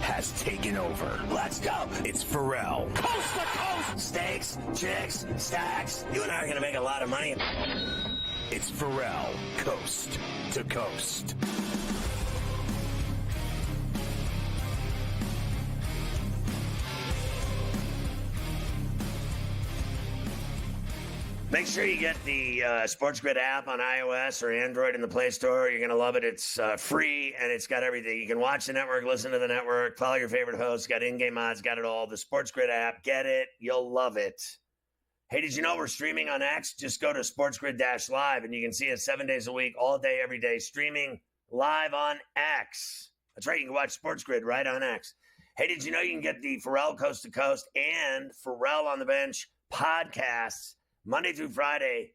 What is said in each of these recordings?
has taken over. Let's go. It's Ferrall. Coast to coast. Steaks, chicks, stacks. You and I are going to make a lot of money. It's Ferrall, coast to coast. Make sure you get the SportsGrid app on iOS or Android in the Play Store. You're going to love it. It's free, and it's got everything. You can watch the network, listen to the network, follow your favorite hosts, got in-game odds, got it all. The SportsGrid app, get it. You'll love it. Hey, did you know we're streaming on X? Just go to SportsGrid-Live, and you can see us 7 days a week, all day, every day, streaming live on X. That's right. You can watch SportsGrid right on X. Hey, did you know you can get the Ferrall Coast to Coast and Ferrall on the Bench podcasts Monday through Friday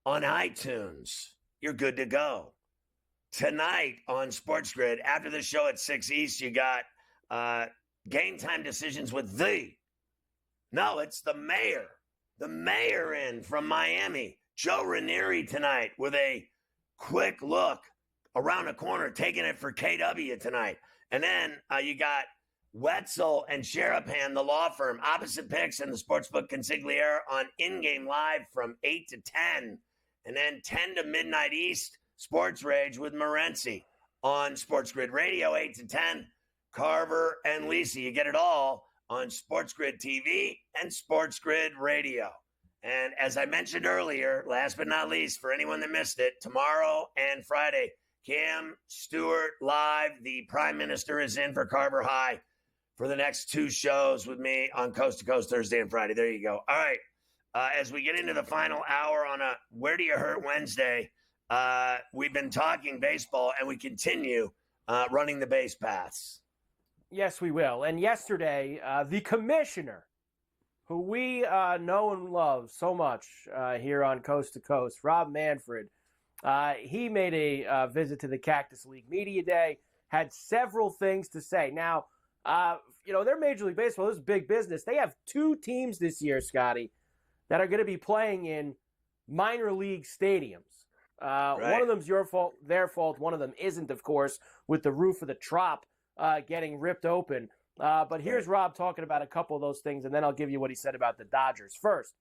on iTunes? You're good to go. Tonight on SportsGrid, after the show at 6 East, you got Game Time Decisions with it's the mayor. The mayor in from Miami, Joe Ranieri tonight with a quick look around the corner, taking it for KW tonight. And then you got Wetzel and Sherapan, the law firm, opposite picks and the Sportsbook Consigliere on in-game live from 8 to 10. And then 10 to midnight East, Sports Rage with Morency on SportsGrid Radio, 8 to 10. Carver and Lisi, you get it all on SportsGrid TV and SportsGrid Radio. And as I mentioned earlier, last but not least, for anyone that missed it, tomorrow and Friday, Cam Stewart live. The Prime Minister is in for Carver High for the next two shows with me on Coast to Coast Thursday and Friday. There you go. All right. As we get into the final hour on a Where Do You Hurt Wednesday, we've been talking baseball, and we continue running the base paths. Yes, we will. And yesterday, the commissioner, who we know and love so much here on Coast to Coast, Rob Manfred, he made a visit to the Cactus League Media Day, had several things to say. Now, they're Major League Baseball. This is big business. They have two teams this year, Scotty, that are going to be playing in minor league stadiums. Right. One of them's your fault, their fault. One of them isn't, of course, with the roof of the Trop getting ripped open. But here's Rob talking about a couple of those things, and then I'll give you what he said about the Dodgers. First,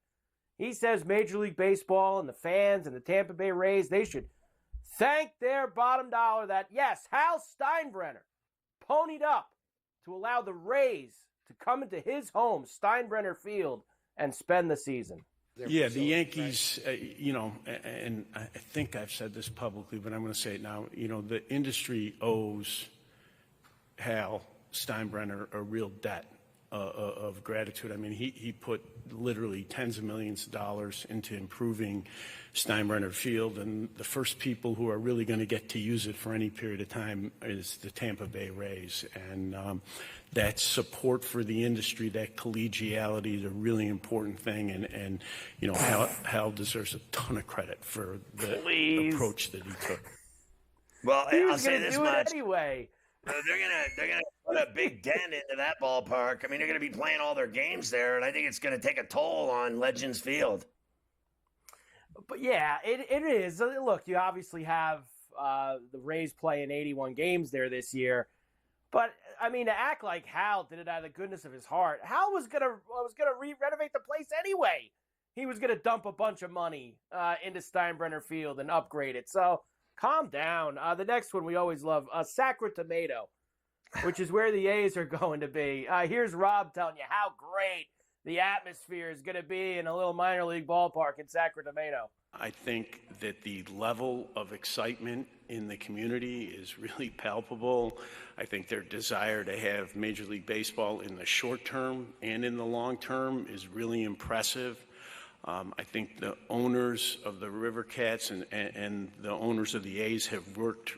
he says Major League Baseball and the fans and the Tampa Bay Rays, they should thank their bottom dollar that, yes, Hal Steinbrenner ponied up to allow the Rays to come into his home, Steinbrenner Field, and spend the season. Yeah, the Yankees, and I think I've said this publicly, but I'm going to say it now. The industry owes Hal Steinbrenner a real debt of gratitude. I mean, he put literally tens of millions of dollars into improving Steinbrenner Field, and the first people who are really going to get to use it for any period of time is the Tampa Bay Rays. And that support for the industry, that collegiality is a really important thing. And Hal deserves a ton of credit for the approach that he took. Well, I'll say this much. Anyway. They're gonna put a big dent into that ballpark. I mean, they're gonna be playing all their games there, and I think it's gonna take a toll on Legends Field. But yeah, it is. Look, you obviously have the Rays playing 81 games there this year, but I mean, to act like Hal did it out of the goodness of his heart, Hal was gonna renovate the place anyway. He was gonna dump a bunch of money into Steinbrenner Field and upgrade it. So. Calm down. The next one we always love, Sacra Tomato, which is where the A's are going to be. Here's Rob telling you how great the atmosphere is going to be in a little minor league ballpark in Sacra Tomato. I think that the level of excitement in the community is really palpable. I think their desire to have Major League Baseball in the short term and in the long term is really impressive. I think the owners of the River Cats and the owners of the A's have worked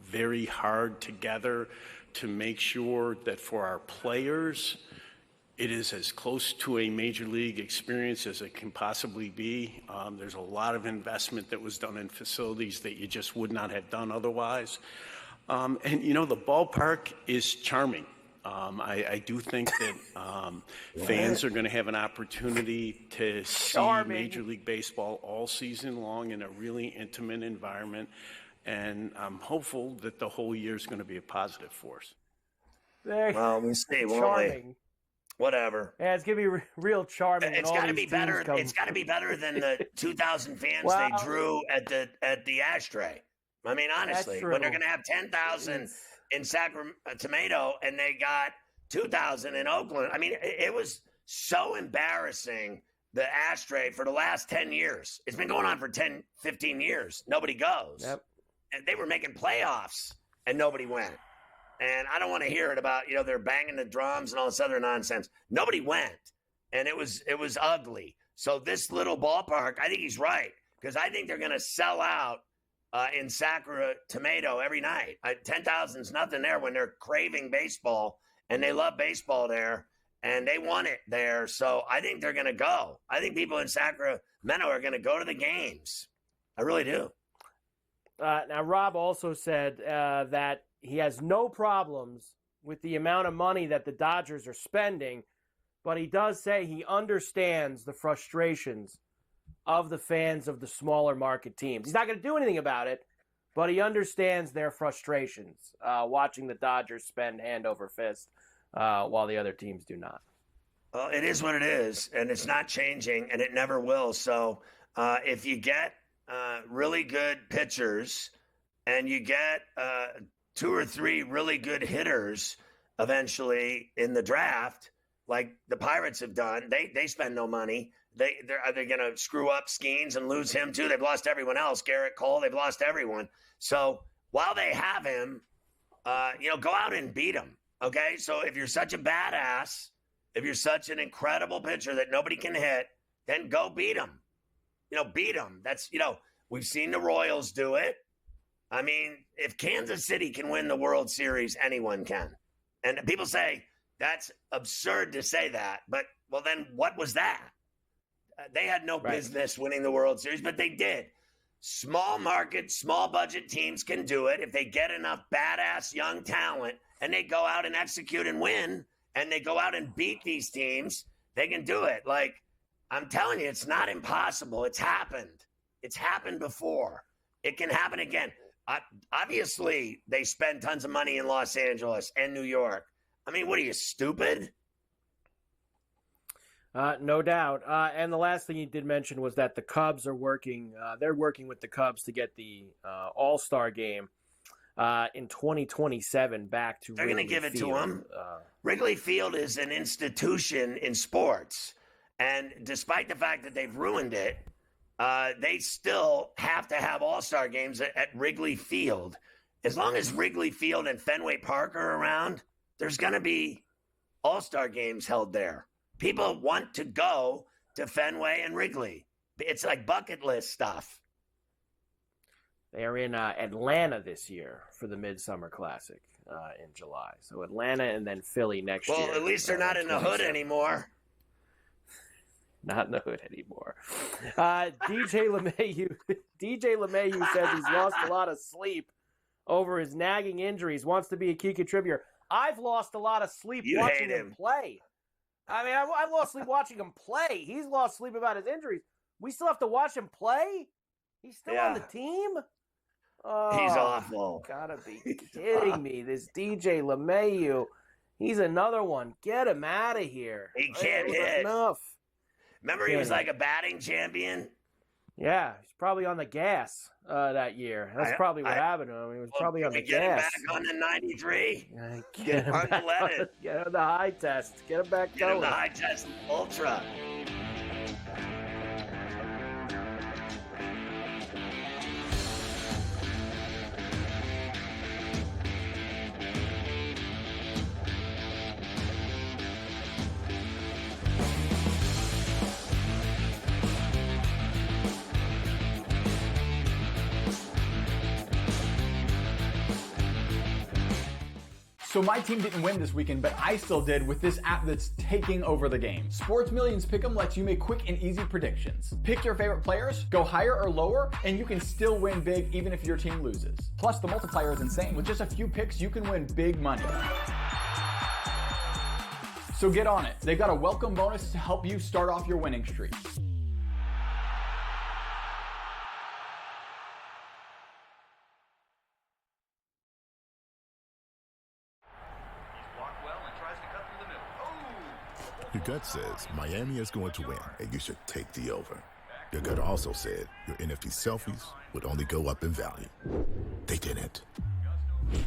very hard together to make sure that for our players, it is as close to a major league experience as it can possibly be. There's a lot of investment that was done in facilities that you just would not have done otherwise. And the ballpark is charming. I do think that fans are going to have an opportunity to see Major League Baseball all season long in a really intimate environment, and I'm hopeful that the whole year is going to be a positive force. Well, we'll see, won't we? Charming. Whatever. Yeah, it's gonna be real charming. It's got to be better. It's got to be better than the 2,000 fans they drew at the Ashtray. I mean, honestly, when they're going to have 10,000 in Sacramento and they got 2,000 in Oakland. I mean, it was so embarrassing. The Ashtray for the last 10 years. It's been going on for 10, 15 years. Nobody goes. Yep. And they were making playoffs and nobody went. And I don't want to hear it about, they're banging the drums and all this other nonsense. Nobody went. And it was ugly. So this little ballpark, I think he's right. Because I think they're going to sell out in Sacramento every night. 10,000 is nothing there when they're craving baseball. And they love baseball there. And they want it there. So I think they're going to go. I think people in Sacramento are going to go to the games. I really do. Now, Rob also said that he has no problems with the amount of money that the Dodgers are spending, but he does say he understands the frustrations of the fans of the smaller market teams. He's not going to do anything about it, but he understands their frustrations watching the Dodgers spend hand over fist. While the other teams do not. Well, it is what it is, and it's not changing, and it never will. So if you get really good pitchers and you get 2 or 3 really good hitters eventually in the draft, like the Pirates have done, they spend no money. Are they going to screw up Skeens and lose him too? They've lost everyone else. Garrett Cole, they've lost everyone. So while they have him, go out and beat him. Okay, so if you're such a badass, if you're such an incredible pitcher that nobody can hit, then go beat him. Beat him. That's, we've seen the Royals do it. I mean, if Kansas City can win the World Series, anyone can. And people say that's absurd to say that, but, well, then what was that? They had no business winning the World Series, but they did. Small market, small budget teams can do it if they get enough badass young talent and they go out and execute and win, and they go out and beat these teams, they can do it. Like, I'm telling you, it's not impossible. It's happened. It's happened before. It can happen again. Obviously, they spend tons of money in Los Angeles and New York. I mean, what are you, stupid? No doubt. And the last thing you did mention was that the Cubs are working. They're working with the Cubs to get the All-Star game in 2027 back to They're going to give it to them. Wrigley Field is an institution in sports. And despite the fact that they've ruined it, they still have to have all-star games at Wrigley Field. As long as Wrigley Field and Fenway Park are around, there's going to be all-star games held there. People want to go to Fenway and Wrigley. It's like bucket list stuff. They're in Atlanta this year for the Midsummer Classic in July. So Atlanta and then Philly next year. Well, at least they're not in the hood anymore. Not in the hood anymore. DJ LeMahieu says he's lost a lot of sleep over his nagging injuries, wants to be a key contributor. I've lost a lot of sleep watching him play. I mean, I've lost sleep watching him play. He's lost sleep about his injuries. We still have to watch him play? He's still on the team? Oh, he's awful. Gotta be kidding me. This DJ LeMahieu, he's another one. Get him out of here. He can't hit. Enough. Remember he was like a batting champion? Yeah, he's probably on the gas that year. That's probably what happened to him. He was probably on the gas. Get him back on the 93. Get him unleaded. Get him the high test. Get him back going. Get him the high test ultra. So my team didn't win this weekend, but I still did with this app that's taking over the game. Sports Millions Pick'em lets you make quick and easy predictions. Pick your favorite players, go higher or lower, and you can still win big even if your team loses. Plus, the multiplier is insane. With just a few picks, you can win big money. So get on it. They've got a welcome bonus to help you start off your winning streak. Your gut says Miami is going to win, and you should take the over. Your gut also said your NFT selfies would only go up in value. They didn't.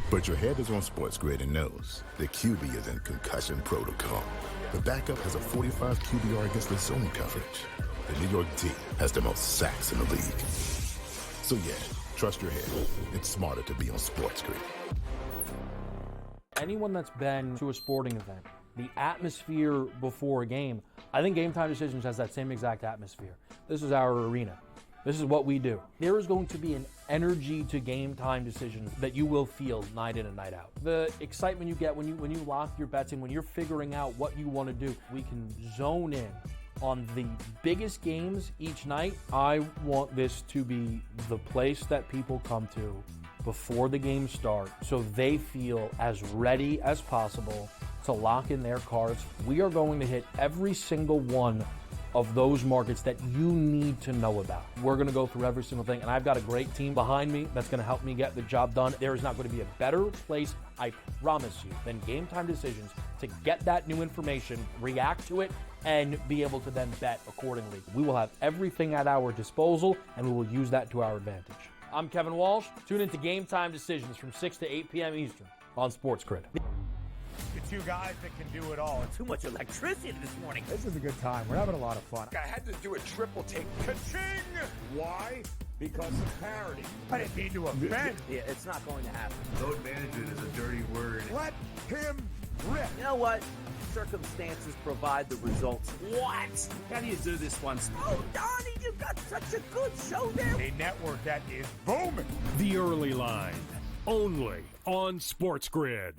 But your head is on SportsGrid and knows the QB is in concussion protocol. The backup has a 45 QBR against the zone coverage. The New York D has the most sacks in the league. So yeah, trust your head. It's smarter to be on SportsGrid. Anyone that's been to a sporting event, the atmosphere before a game, I think Game Time Decisions has that same exact atmosphere. This is our arena. This is what we do. There is going to be an energy to Game Time Decisions that you will feel night in and night out. The excitement you get when you lock your bets in, when you're figuring out what you want to do, we can zone in on the biggest games each night. I want this to be the place that people come to before the games start so they feel as ready as possible to lock in their cards. We are going to hit every single one of those markets that you need to know about. We're going to go through every single thing, and I've got a great team behind me that's going to help me get the job done. There is not going to be a better place, I promise you, than Game Time Decisions to get that new information, react to it, and be able to then bet accordingly. We will have everything at our disposal, and we will use that to our advantage. I'm Kevin Walsh. Tune into Game Time Decisions from 6 to 8 p.m. Eastern on SportsGrid. The two guys that can do it all. Too much electricity this morning. This is a good time. We're having a lot of fun. I had to do a triple take. Ka-ching! Why? Because of parity. I didn't mean to offend. Yeah, it's not going to happen. Load management is a dirty word. Let him rip. You know what? Circumstances provide the results. What? How do you do this once? Oh, Donnie, you got such a good show there. A network that is booming. The Early Line, only on SportsGrid.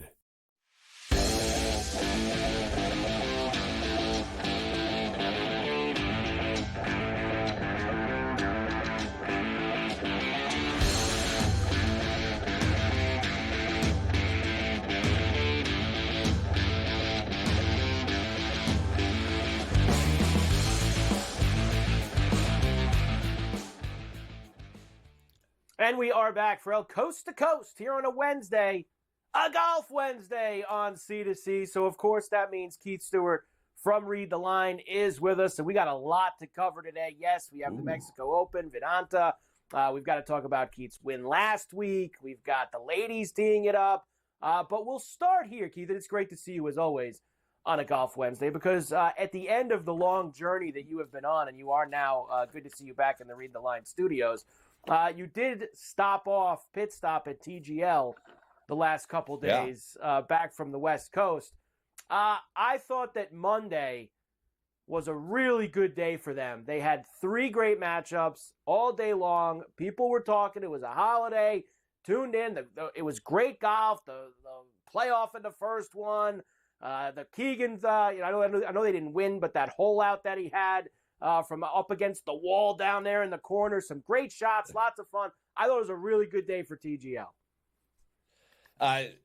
And we are back for Coast to Coast here on a Wednesday, a Golf Wednesday on C2C. So, of course, that means Keith Stewart from Read the Line is with us. And we got a lot to cover today. Yes, we have the Mexico Open, Vidanta. We've got to talk about Keith's win last week. We've got the ladies teeing it up. But we'll start here, Keith. And it's great to see you, as always, on a Golf Wednesday. Because at the end of the long journey that you have been on, and you are now, good to see you back in the Read the Line studios, you did pit stop at TGL the last couple days, back from the West Coast. I thought that Monday was a really good day for them. They had 3 great matchups all day long. People were talking. It was a holiday. Tuned in. It was great golf. The playoff in the first one. The Keegan's, I know they didn't win, but that hole out that he had from up against the wall down there in the corner. Some great shots, lots of fun. I thought it was a really good day for TGL.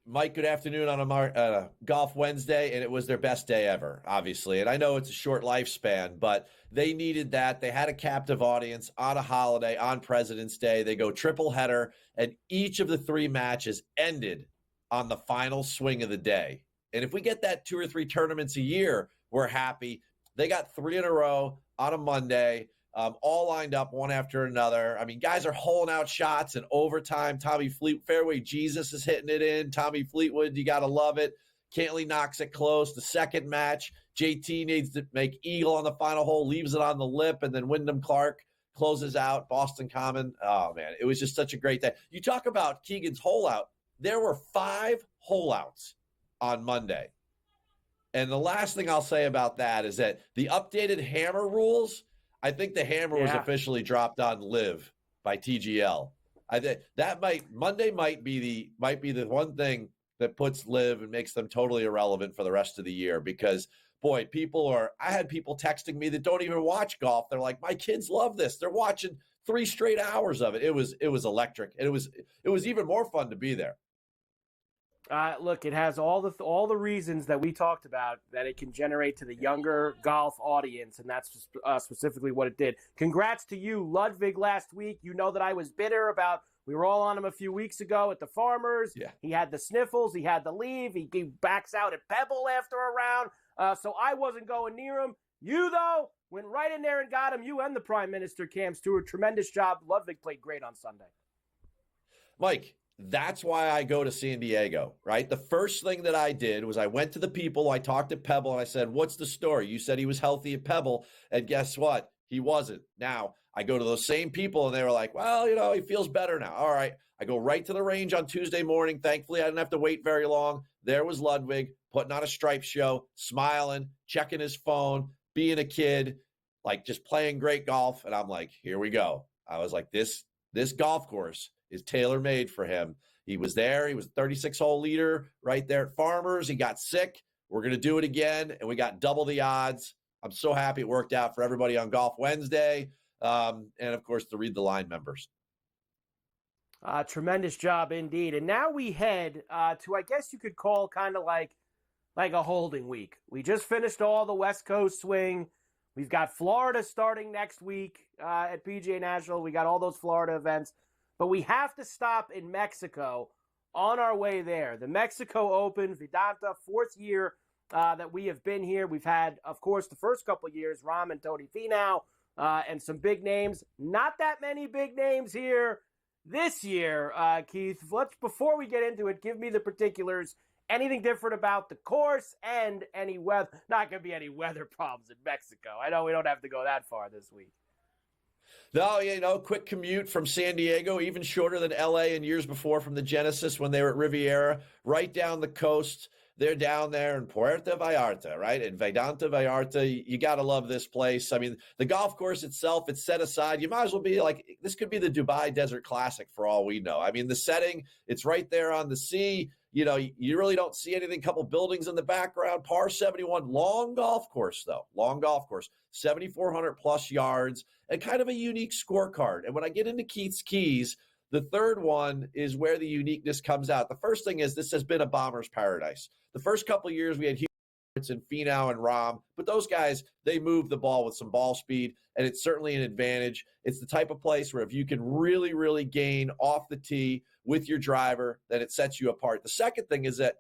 Mike, good afternoon on a Golf Wednesday, and it was their best day ever, obviously. And I know it's a short lifespan, but they needed that. They had a captive audience on a holiday, on President's Day. They go triple header, and each of the 3 matches ended on the final swing of the day. And if we get that 2 or 3 tournaments a year, we're happy. They got 3 in a row on a Monday, all lined up one after another. I mean, guys are holing out shots in overtime. Fairway Jesus is hitting it in. Tommy Fleetwood, you got to love it. Cantley knocks it close. The second match, JT needs to make eagle on the final hole, leaves it on the lip, and then Wyndham Clark closes out Boston Common. Oh, man, it was just such a great day. You talk about Keegan's hole out. There were 5 hole outs on Monday. And the last thing I'll say about that is that the updated hammer rules, I think the hammer was officially dropped on Live by TGL. I think that Monday might be the one thing that puts Live and makes them totally irrelevant for the rest of the year, because boy, I had people texting me that don't even watch golf. They're like, my kids love this. They're watching 3 straight hours of it. It was electric. And it was even more fun to be there. Look, it has all the reasons that we talked about that it can generate to the younger golf audience, and that's specifically what it did. Congrats to you, Ludwig, last week. You know that I was bitter about, we were all on him a few weeks ago at the Farmers. Yeah. He had the sniffles. He had the leave. He backs out at Pebble after a round. So I wasn't going near him. You, though, went right in there and got him. You and the Prime Minister, Cam Stewart. Tremendous job. Ludwig played great on Sunday. Mike, that's why I go to San Diego, right? The first thing that I did was I went to the people. I talked at Pebble, and I said, what's the story? You said he was healthy at Pebble, and guess what? He wasn't. Now, I go to those same people, and they were like, well, he feels better now. All right. I go right to the range on Tuesday morning. Thankfully, I didn't have to wait very long. There was Ludwig putting on a stripe show, smiling, checking his phone, being a kid, like just playing great golf. And I'm like, here we go. I was like, this golf course is tailor-made for him. He was there. He was a 36-hole leader right there at Farmers. He got sick. We're going to do it again, and we got double the odds. I'm so happy it worked out for everybody on Golf Wednesday, and, of course, the Read the Line members. Tremendous job indeed. And now we head to, I guess you could call kind of like a holding week. We just finished all the West Coast swing. We've got Florida starting next week at PGA National. We got all those Florida events. But we have to stop in Mexico on our way there. The Mexico Open, Vidanta, fourth year that we have been here. We've had, of course, the first couple of years, Rahm and Tony Finau, and some big names. Not that many big names here this year, Keith. Before we get into it, give me the particulars. Anything different about the course and any weather? Not going to be any weather problems in Mexico. I know we don't have to go that far this week. No, quick commute from San Diego, even shorter than LA and years before from the Genesis when they were at Riviera, right down the coast. They're down there in Puerto Vallarta, right? In Vedanta Vallarta, you got to love this place. I mean, the golf course itself, it's set aside. You might as well be like, this could be the Dubai Desert Classic for all we know. I mean, the setting, it's right there on the sea. You really don't see anything. Couple buildings in the background. Par 71, long golf course, though. Long golf course, 7,400 plus yards, and kind of a unique scorecard. And when I get into Keith's keys, the third one is where the uniqueness comes out. The first thing is this has been a bomber's paradise. The first couple of years we had and Finau and Rahm, but those guys, they move the ball with some ball speed, and it's certainly an advantage. It's the type of place where if you can really, really gain off the tee with your driver, then it sets you apart. The second thing is that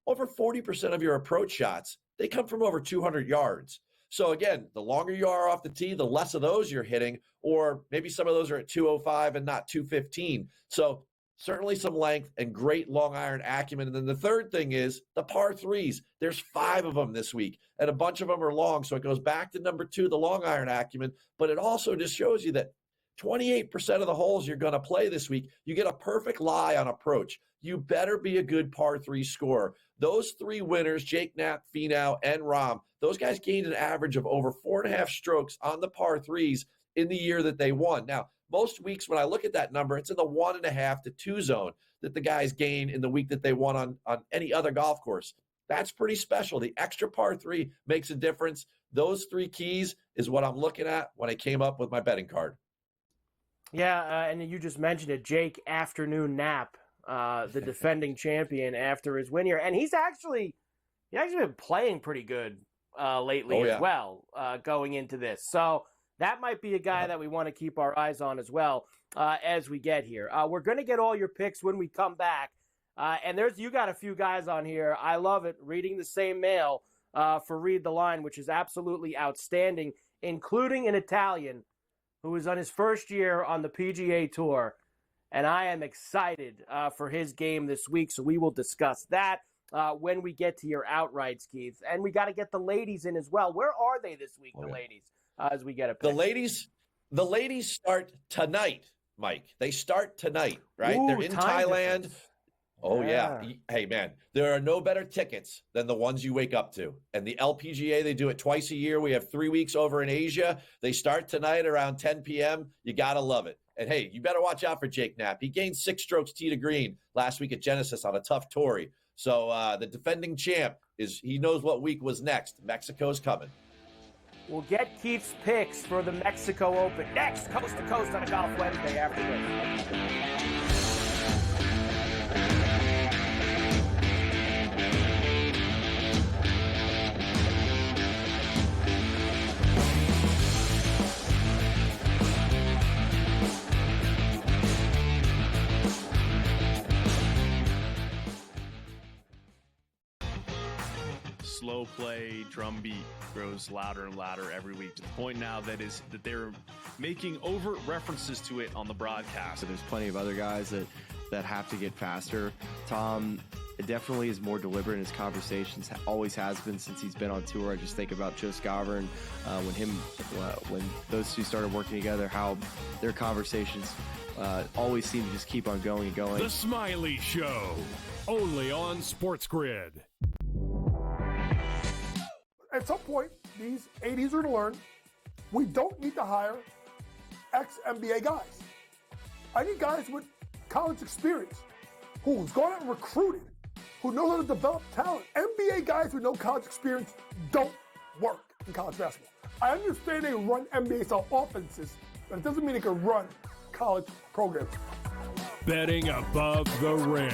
over 40% of your approach shots, they come from over 200 yards. So again, the longer you are off the tee, the less of those you're hitting, or maybe some of those are at 205 and not 215. So certainly some length and great long iron acumen. And then the third thing is the par threes. There's 5 of them this week, and a bunch of them are long. So it goes back to number 2, the long iron acumen. But it also just shows you that 28% of the holes you're going to play this week, you get a perfect lie on approach. You better be a good par 3 scorer. Those 3 winners, Jake Knapp, Finau, and Rahm, those guys gained an average of over 4.5 strokes on the par 3s in the year that they won. Now, most weeks when I look at that number, it's in the 1.5 to 2 zone that the guys gain in the week that they won on any other golf course. That's pretty special. The extra par 3 makes a difference. Those 3 keys is what I'm looking at when I came up with my betting card. Yeah, and you just mentioned it, Jake Afternoon Knapp, the defending champion after his win here. And he's actually been playing pretty good lately as well going into this. So that might be a guy that we want to keep our eyes on as well as we get here. We're going to get all your picks when we come back. And you got a few guys on here. I love it, reading the same mail for Read the Line, which is absolutely outstanding, including an Italian who is on his first year on the PGA Tour. And I am excited for his game this week, so we will discuss that when we get to your outrights, Keith. And we got to get the ladies in as well. Where are they this week, the ladies, as we get a pick? The ladies start tonight, Mike. They start tonight, right? Ooh, they're in Thailand. Difference. Oh, yeah. Hey, man, there are no better tickets than the ones you wake up to. And the LPGA, they do it twice a year. We have 3 weeks over in Asia. They start tonight around 10 p.m. You got to love it. And, hey, you better watch out for Jake Knapp. He gained 6 strokes tee to green last week at Genesis on a tough Tory. So the defending champ, he knows what week was next. Mexico's coming. We'll get Keith's picks for the Mexico Open next, Coast to Coast on a Golf Wednesday after this. slow play drum beat grows louder and louder every week, to the point now that they're making overt references to it on the broadcast. So there's plenty of other guys that have to get faster. Tom definitely is more deliberate in his conversations, always has been since he's been on tour. I just think about Joe Scavern, when those two started working together, how their conversations always seem to just keep on going and going. The Smiley Show, only on SportsGrid. At some point, these 80s are to learn we don't need to hire ex-NBA guys. I need guys with college experience who's gone out and recruited, who knows how to develop talent. NBA guys with no college experience don't work in college basketball. I understand they run NBA-style offenses, but it doesn't mean they can run college programs. Betting above the rim,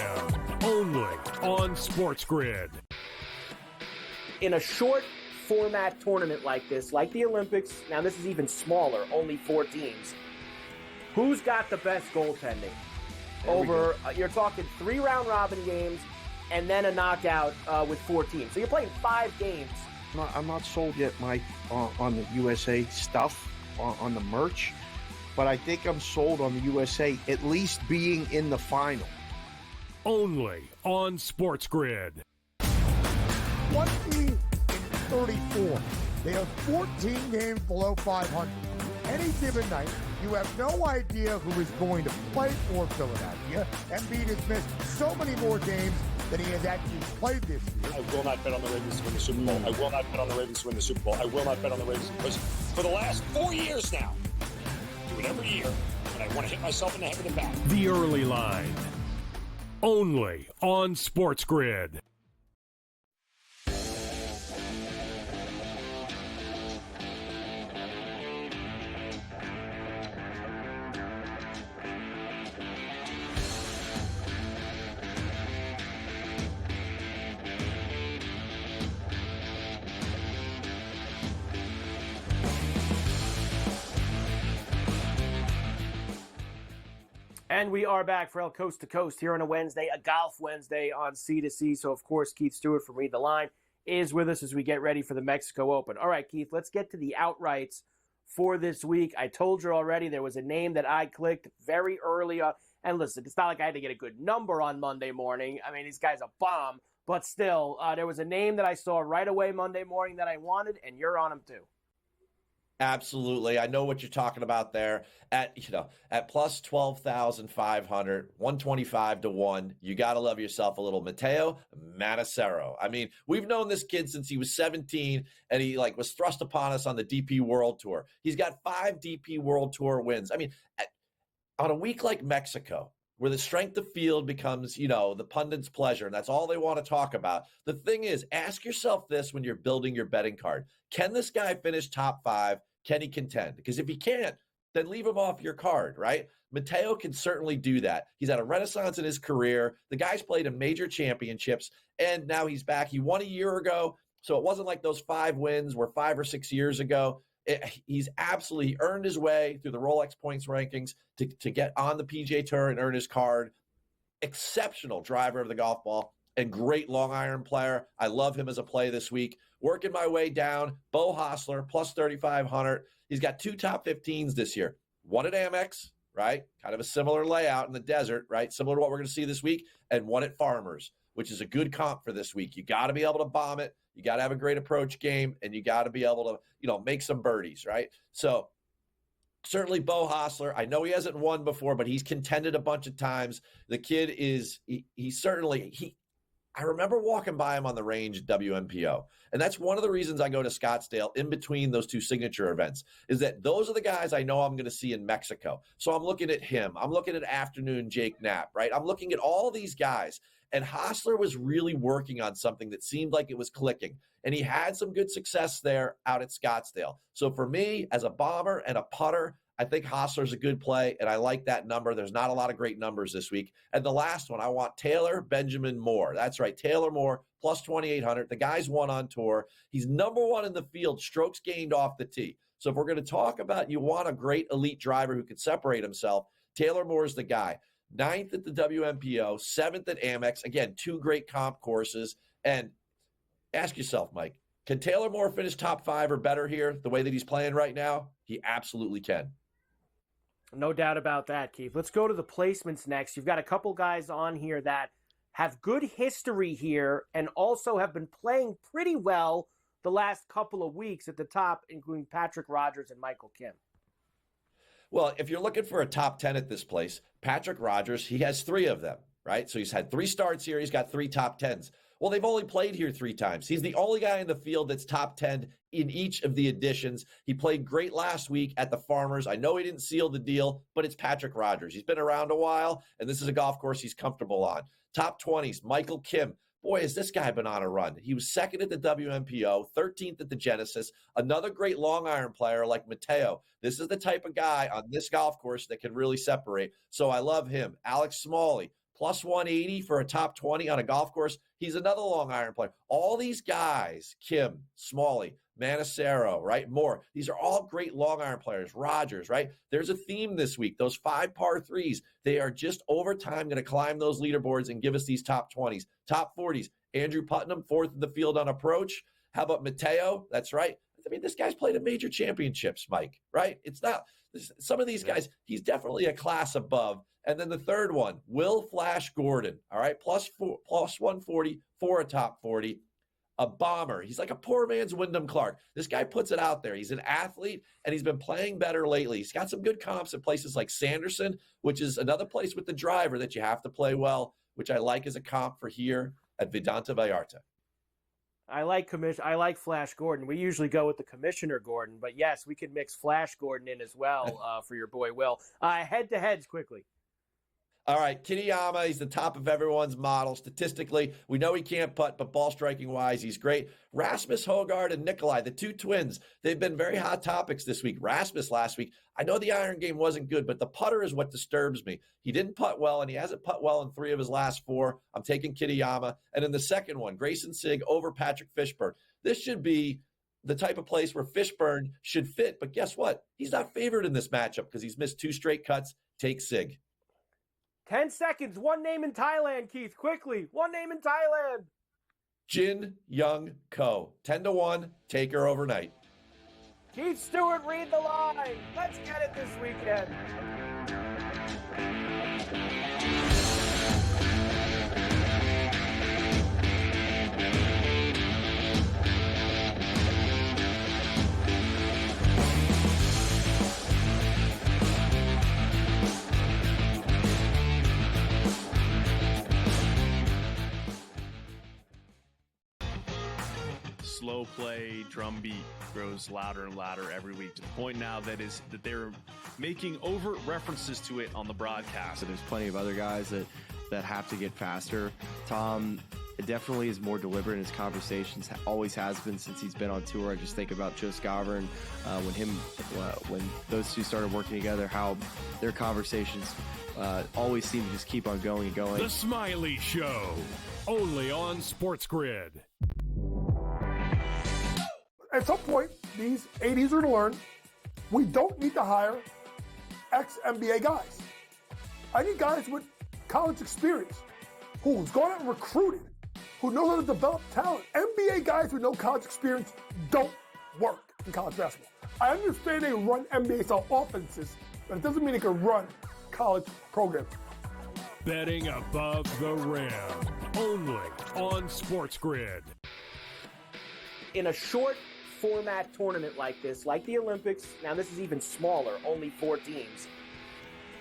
only on SportsGrid. In a short format tournament like this, like the Olympics, now this is even smaller, only 4 teams, who's got the best goaltending? You're talking 3 round robin games and then a knockout with 4 teams. So you're playing 5 games. I'm not sold yet, Mike, on the USA stuff, on the merch, but I think I'm sold on the USA at least being in the final. Only on SportsGrid. 20-34. They have 14 games below 500. Any given night, you have no idea who is going to play for Philadelphia. Embiid has missed so many more games than he has actually played this year. I will not bet on the Ravens to win the Super Bowl. I will not bet on the Ravens to win the Super Bowl. I will not bet on the Ravens because for the last 4 years now, I do it every year, and I want to hit myself in the head with a bat. The Early Line, only on SportsGrid. And we are back for El Coast to Coast here on a Wednesday, a golf Wednesday on C2C. So, of course, Keith Stewart from Read the Line is with us as we get ready for the Mexico Open. All right, Keith, let's get to the outrights for this week. I told you already there was a name that I clicked very early on. And listen, it's not like I had to get a good number on Monday morning. I mean, this guy's a bomb. But still, there was a name that I saw right away Monday morning that I wanted, and you're on him too. Absolutely. I know what you're talking about there. At plus 12,500, 125 to 1. You got to love yourself a little Matteo Manassero. I mean, we've known this kid since he was 17, and he was thrust upon us on the DP World Tour. He's got 5 DP World Tour wins. I mean, on a week like Mexico, where the strength of field becomes, the pundit's pleasure, and that's all they want to talk about. The thing is, ask yourself this when you're building your betting card. Can this guy finish top 5? Can he contend? Because if he can't, then leave him off your card, right? Matteo can certainly do that. He's had a renaissance in his career. The guy's played in major championships, and now he's back. He won a year ago, so it wasn't like those 5 wins were 5 or 6 years ago. He's absolutely earned his way through the Rolex points rankings to get on the PGA Tour and earn his card. Exceptional driver of the golf ball and great long iron player. I love him as a play this week. Working my way down, Bo Hostler, plus 3,500. He's got 2 top 15s this year. One at Amex, right? Kind of a similar layout in the desert, right? Similar to what we're going to see this week. And one at Farmers, which is a good comp for this week. You got to be able to bomb it. You got to have a great approach game, and you got to be able to, make some birdies, right? So certainly Bo Hostler. I know he hasn't won before, but he's contended a bunch of times. The kid is, I remember walking by him on the range at WMPO. And that's one of the reasons I go to Scottsdale in between those 2 signature events, is that those are the guys I know I'm going to see in Mexico. So I'm looking at him. I'm looking at afternoon Jake Knapp, right? I'm looking at all these guys. And Hostler was really working on something that seemed like it was clicking. And he had some good success there out at Scottsdale. So for me, as a bomber and a putter, I think Hostler's a good play, and I like that number. There's not a lot of great numbers this week. And the last one, I want Taylor Benjamin Moore. That's right, Taylor Moore, plus 2,800. The guy's won on tour. He's number 1 in the field, strokes gained off the tee. So if we're going to talk about you want a great elite driver who can separate himself, Taylor Moore's the guy. 9th at the WMPO, 7th at Amex. Again, 2 great comp courses. And ask yourself, Mike, can Taylor Moore finish top 5 or better here the way that he's playing right now? He absolutely can. No doubt about that, Keith. Let's go to the placements next. You've got a couple guys on here that have good history here and also have been playing pretty well the last couple of weeks at the top, including Patrick Rogers and Michael Kim. Well, if you're looking for a top 10 at this place, Patrick Rogers, he has 3 of them, right? So he's had 3 starts here. He's got 3 top 10s. Well, they've only played here 3 times. He's the only guy in the field that's top 10 in each of the editions. He played great last week at the Farmers. I know he didn't seal the deal, but it's Patrick Rogers. He's been around a while, and this is a golf course he's comfortable on. Top 20s, Michael Kim. Boy, has this guy been on a run. He was 2nd at the WMPO, 13th at the Genesis. Another great long iron player like Mateo. This is the type of guy on this golf course that can really separate. So I love him. Alex Smalley, plus 180 for a top 20 on a golf course. He's another long iron player. All these guys, Kim, Smalley, Manacero, right? Moore. These are all great long iron players. Rogers, right? There's a theme this week. Those 5 par 3s, they are just over time going to climb those leaderboards and give us these top 20s, top 40s. Andrew Putnam, 4th in the field on approach. How about Mateo? That's right. I mean, this guy's played at major championships, Mike, right? It's not some of these guys, he's definitely a class above. And then the third one, Will Flash Gordon, all right, plus 140 for a top 40. A bomber. He's like a poor man's Wyndham Clark. This guy puts it out there. He's an athlete, and he's been playing better lately. He's got some good comps at places like Sanderson, which is another place with the driver that you have to play well, which I like as a comp for here at Vedanta Vallarta. I like Flash Gordon. We usually go with the Commissioner Gordon, but yes, we can mix Flash Gordon in as well for your boy Will. Head-to-heads quickly. All right, Kitayama, he's the top of everyone's model. Statistically, we know he can't putt, but ball striking-wise, he's great. Rasmus Højgaard and Nikolai, the 2 twins, they've been very hot topics this week. Rasmus last week, I know the iron game wasn't good, but the putter is what disturbs me. He didn't putt well, and he hasn't putt well in 3 of his last 4. I'm taking Kitayama. And in the second one, Grayson Sigg over Patrick Fishburne. This should be the type of place where Fishburne should fit, but guess what? He's not favored in this matchup because he's missed 2 straight cuts. Take Sigg. 10 seconds. One name in Thailand, Keith. Quickly. One name in Thailand. Jin Young Ko. 10-1. Take her overnight. Keith Stewart, read the line. Let's get it this weekend. Slow play, drum beat grows louder and louder every week to the point now that they're making overt references to it on the broadcast. So there's plenty of other guys that have to get faster. Tom definitely is more deliberate in his conversations, always has been since he's been on tour. I just think about Joe Scavern, when those two started working together, how their conversations always seem to just keep on going and going. The Smiley Show, only on SportsGrid. At some point, these 80s are going to learn we don't need to hire ex-NBA guys. I need guys with college experience who's gone out and recruited, who knows how to develop talent. NBA guys with no college experience don't work in college basketball. I understand they run NBA-style offenses, but it doesn't mean they can run college programs. Betting above the rim, only on SportsGrid. In a short format tournament like this, like the Olympics, now this is even smaller, only 4 teams.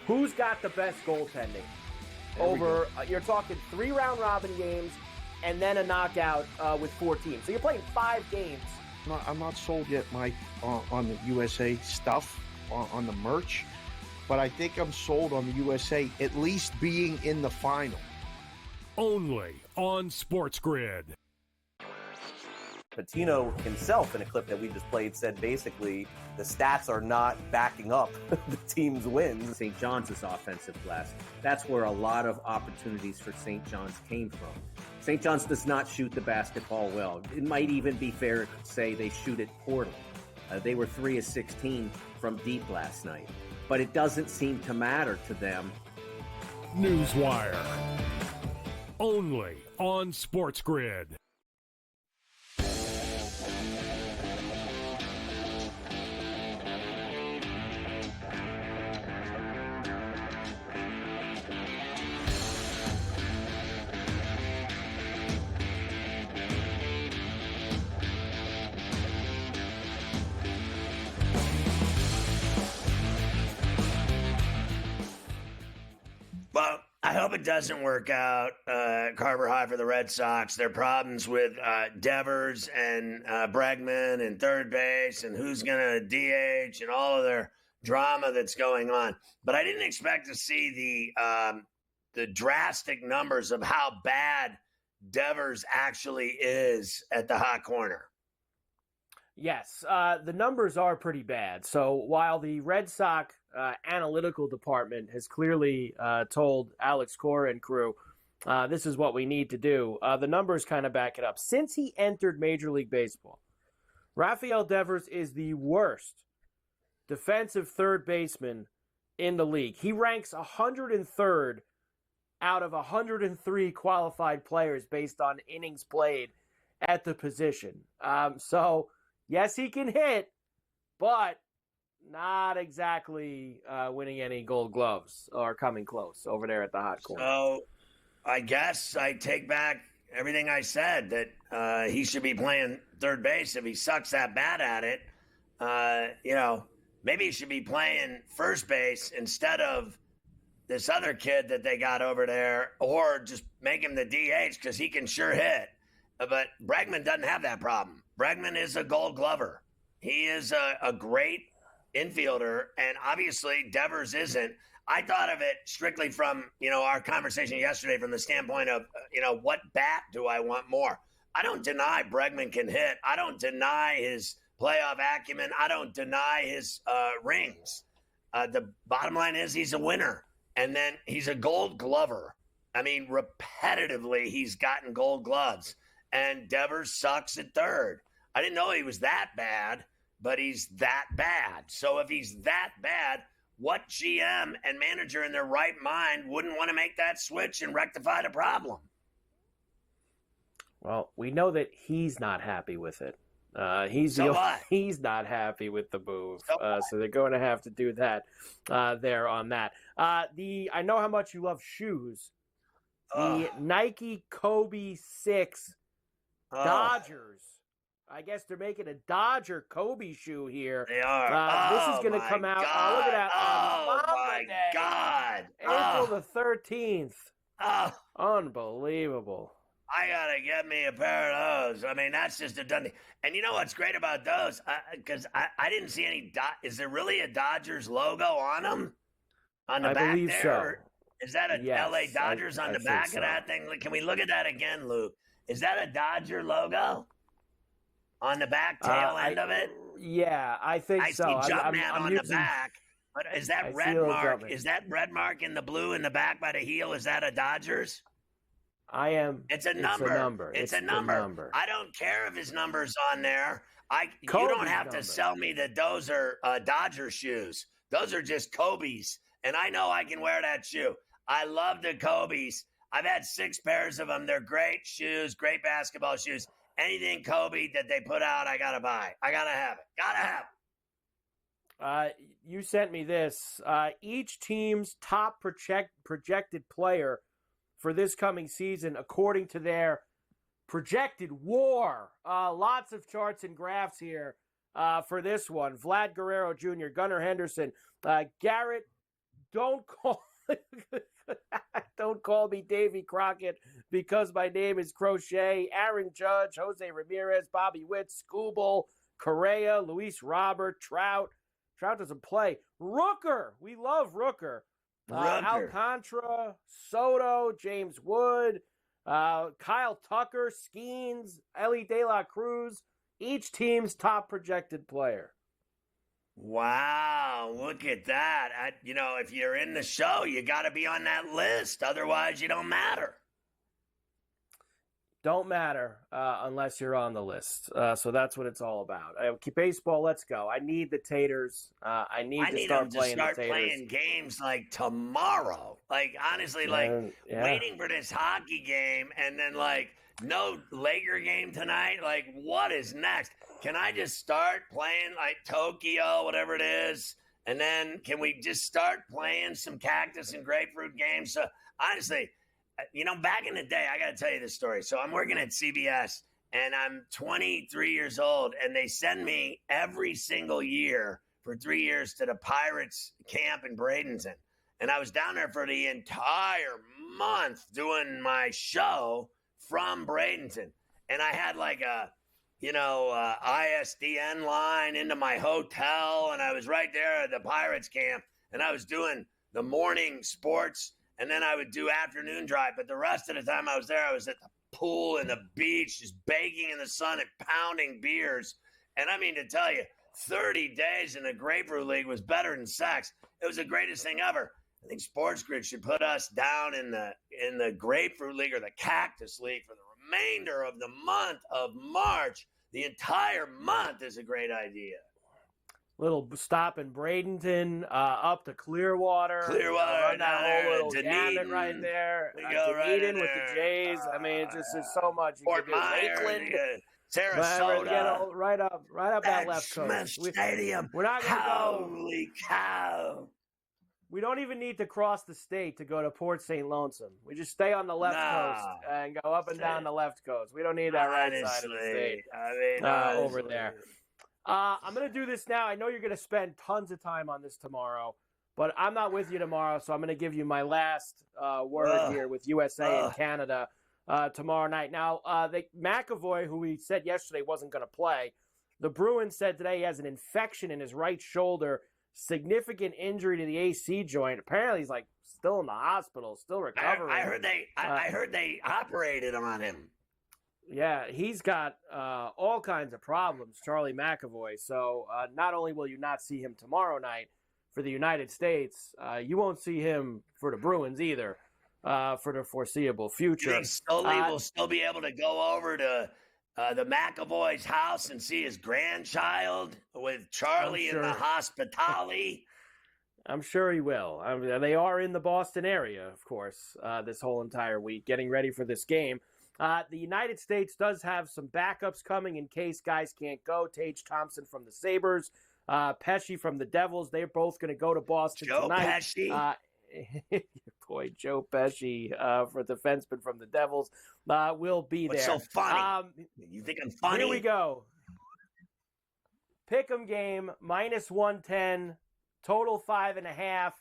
Who's got the best goaltending? Over, you're talking 3 round robin games and then a knockout with 4 teams. So you're playing 5 games. I'm not sold yet, Mike, on the USA stuff, on the merch, but I think I'm sold on the USA at least being in the final. Only on SportsGrid. Patino himself, in a clip that we just played, said basically the stats are not backing up the team's wins. St. John's is offensive glass. That's where a lot of opportunities for St. John's came from. St. John's does not shoot the basketball well. It might even be fair to say they shoot it poorly. They were 3 of 16 from deep last night. But it doesn't seem to matter to them. Newswire. Only on SportsGrid. hope it doesn't work out, Carver High, for the Red Sox. Their problems with Devers and Bregman and third base and who's going to DH and all of their drama that's going on. But I didn't expect to see the drastic numbers of how bad Devers actually is at the hot corner. Yes, the numbers are pretty bad. So while the Red Sox analytical department has clearly told Alex Cora and crew, this is what we need to do, the numbers kind of back it up. Since he entered Major League Baseball, Rafael Devers is the worst defensive third baseman in the league. He ranks 103rd out of 103 qualified players based on innings played at the position. So, yes, he can hit, but not exactly winning any gold gloves or coming close over there at the hot corner. So I guess I take back everything I said, that he should be playing third base if he sucks that bad at it. Maybe he should be playing first base instead of this other kid that they got over there, or just make him the DH because he can sure hit. But Bregman doesn't have that problem. Bregman is a gold glover. He is a great infielder, and obviously Devers isn't. I thought of it strictly from, our conversation yesterday from the standpoint of, what bat do I want more? I don't deny Bregman can hit. I don't deny his playoff acumen. I don't deny his rings. The bottom line is he's a winner, and then he's a gold glover. I mean, repetitively he's gotten gold gloves, and Devers sucks at third. I didn't know he was that bad, but he's that bad. So if he's that bad, what GM and manager in their right mind wouldn't want to make that switch and rectify the problem? Well, we know that he's not happy with it. He's not happy with the move. So they're going to have to do that there on that. I know how much you love shoes. The Nike Kobe 6 Dodgers. I guess they're making a Dodger Kobe shoe here. They are. This is going to come out. Oh, look at that. Oh, my God. April the 13th. Unbelievable. I got to get me a pair of those. I mean, that's just a done thing. And you know what's great about those? Because I didn't see any is there really a Dodgers logo on them? On the back believe there? So. Is that a LA Dodgers on the back of that thing? Can we look at that again, Luke? Is that a Dodger logo? On the back tail end of it? Yeah, I think so. I see Jumpman on the back. But is that red mark? Is that red mark in the blue in the back by the heel? Is that a Dodgers? It's a number. It's a number. I don't care if his number's on there. You don't have to sell me that those are Dodger shoes. Those are just Kobe's. And I know I can wear that shoe. I love the Kobe's. I've had 6 pairs of them. They're great shoes, great basketball shoes. Anything Kobe that they put out, I got to buy. I got to have it. Got to have it. You sent me this. Each team's top projected player for this coming season, according to their projected WAR. Lots of charts and graphs here for this one. Vlad Guerrero Jr., Gunnar Henderson, Garrett, don't call me Davy Crockett because my name is Crochet, Aaron Judge, Jose Ramirez, Bobby Witt, Scooble, Correa, Luis Robert, Trout. Trout doesn't play. Rooker. We love Rooker. Alcantara, Soto, James Wood, Kyle Tucker, Skeens, Ellie De La Cruz, each team's top projected player. Wow, look at that. If you're in the show, you got to be on that list. Otherwise, you don't matter. Don't matter unless you're on the list. So that's what it's all about. Baseball, let's go. I need the taters. I need to start playing games like tomorrow. Like, honestly, waiting for this hockey game and then, no Laker game tonight. Like, what is next? Can I just start playing, Tokyo, whatever it is? And then can we just start playing some cactus and grapefruit games? So, honestly, back in the day, I got to tell you this story. So I'm working at CBS, and I'm 23 years old, and they send me every single year for 3 years to the Pirates camp in Bradenton. And I was down there for the entire month doing my show from Bradenton. And I had like a, ISDN line into my hotel, and I was right there at the Pirates camp, and I was doing the morning sports, and then I would do afternoon drive. But the rest of the time I was there, I was at the pool and the beach, just baking in the sun and pounding beers. And I mean to tell you, 30 days in the Grapefruit League was better than sex. It was the greatest thing ever. I think SportsGrid should put us down in the Grapefruit League or the Cactus League for the remainder of the month of March. The entire month is a great idea. Little stop in Bradenton, up to Clearwater. Run that whole little Dunedin. gamut right there. Dunedin with the Jays. I mean, it's just there's so much. Fort Myers, Sarasota. Right up that left coast. Stadium. We're not going to go. Holy cow. We don't even need to cross the state to go to Port St. Lonesome. We just stay on the left coast and go up and down the left coast. We don't need that right side of the state over there. I'm going to do this now. I know you're going to spend tons of time on this tomorrow, but I'm not with you tomorrow, so I'm going to give you my last word here with USA and Canada tomorrow night. Now, McAvoy, who we said yesterday wasn't going to play, the Bruins said today he has an infection in his right shoulder, significant injury to the AC joint. Apparently, he's still in the hospital, still recovering. I heard they operated on him. Yeah, he's got all kinds of problems, Charlie McAvoy. So not only will you not see him tomorrow night for the United States, you won't see him for the Bruins either for the foreseeable future. You think Stoli will still be able to go over to the McAvoy's house and see his grandchild with Charlie in the hospitale? I'm sure he will. They are in the Boston area, of course, this whole entire week, getting ready for this game. The United States does have some backups coming in case guys can't go. Tage Thompson from the Sabres, Pesci from the Devils. They're both going to go to Boston tonight. Pesci. Your boy Joe Pesci, for defenseman from the Devils, will be there. What's so funny? You think I'm funny? Here we go. Pick'em game, -110, total 5.5.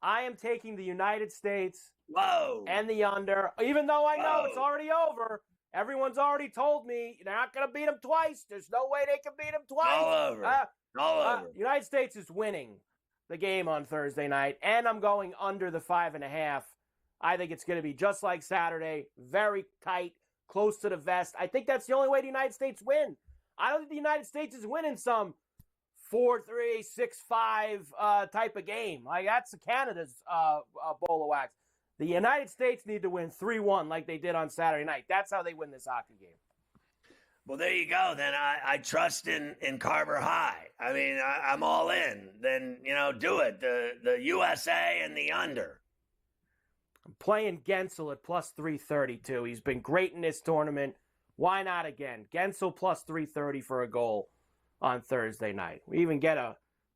I am taking the United States and the under, even though I know it's already over. Everyone's already told me they're not going to beat them twice. There's no way they can beat them twice. All over. United States is winning the game on Thursday night, and I'm going under the 5.5. I think it's going to be just like Saturday, very tight, close to the vest. I think that's the only way the United States win. I don't think the United States is winning some 4-3, 6-5 type of game. That's Canada's bowl of wax. The United States need to win 3-1 like they did on Saturday night. That's how they win this hockey game. Well, there you go. Then I trust in Carver High. I mean, I'm all in. Then, do it. The USA and the under. I'm playing Gensel at +332. He's been great in this tournament. Why not again? Gensel +330 for a goal on Thursday night. We even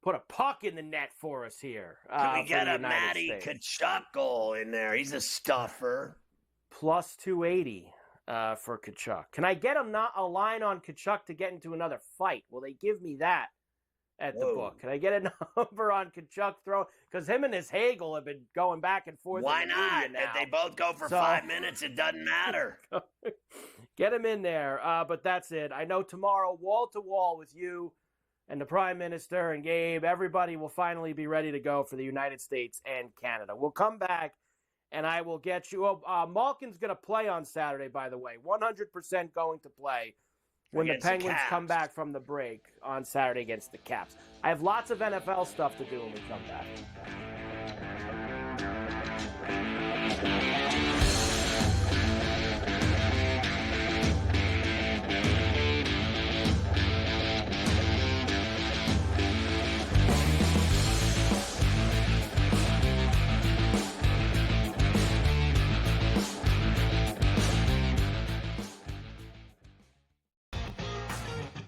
put a puck in the net for us here. Can we get a Matty Tkachuk goal in there? He's a stuffer. +280 for Tkachuk. Can I get a line on Tkachuk to get into another fight? Will they give me that at the book? Can I get a number on Tkachuk throw? Because him and his Hagel have been going back and forth. Why not? If they both go for 5 minutes, it doesn't matter. Get him in there. But that's it. I know tomorrow, wall to wall with you and the Prime Minister and Gabe, everybody will finally be ready to go for the United States and Canada. We'll come back, and I will get you. Malkin's going to play on Saturday, by the way. 100% going to play when the Penguins come back from the break on Saturday against the Caps. I have lots of NFL stuff to do when we come back.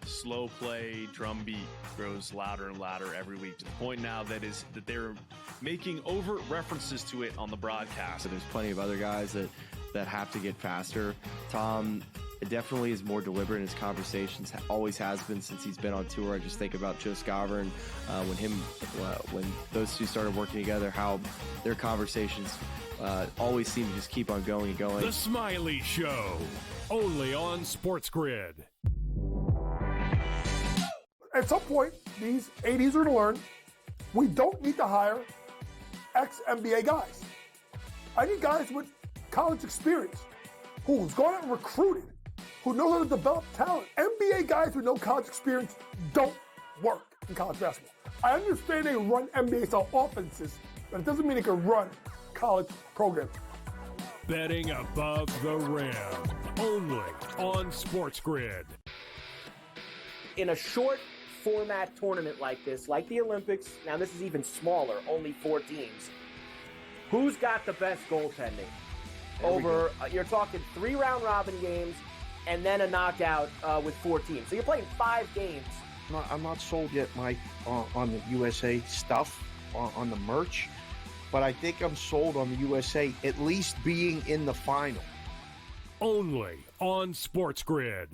Slow play, drum beat grows louder and louder every week to the point now that they're making overt references to it on the broadcast. So there's plenty of other guys that have to get faster. Tom, it definitely is more deliberate in his conversations. Always has been since he's been on tour. I just think about Joe Scott when those two started working together, how their conversations always seem to just keep on going and going. The Smiley Show, only on SportsGrid. At some point, these 80s are going to learn we don't need to hire ex-NBA guys. I need guys with college experience who's gone out and recruited, who knows how to develop talent. NBA guys with no college experience don't work in college basketball. I understand they run NBA-style offenses, but it doesn't mean they can run college programs. Betting above the rim, only on SportsGrid. In a short format tournament like this, like the Olympics, now this is even smaller, only 4 teams, who's got the best goaltending? Over, you're talking 3 round robin games and then a knockout with 4 teams. So you're playing 5 games. I'm not sold yet, Mike, on the USA stuff, on the merch, but I think I'm sold on the USA at least being in the final. Only on SportsGrid.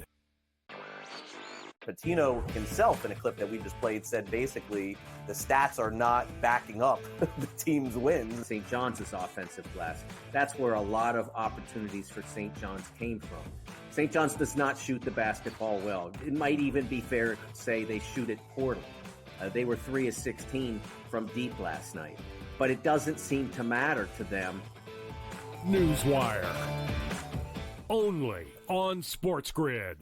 Patino himself, in a clip that we just played, said basically the stats are not backing up the team's wins. St. John's offensive glass. That's where a lot of opportunities for St. John's came from. St. John's does not shoot the basketball well. It might even be fair to say they shoot it poorly. They were 3 of 16 from deep last night. But it doesn't seem to matter to them. Newswire. Only on SportsGrid.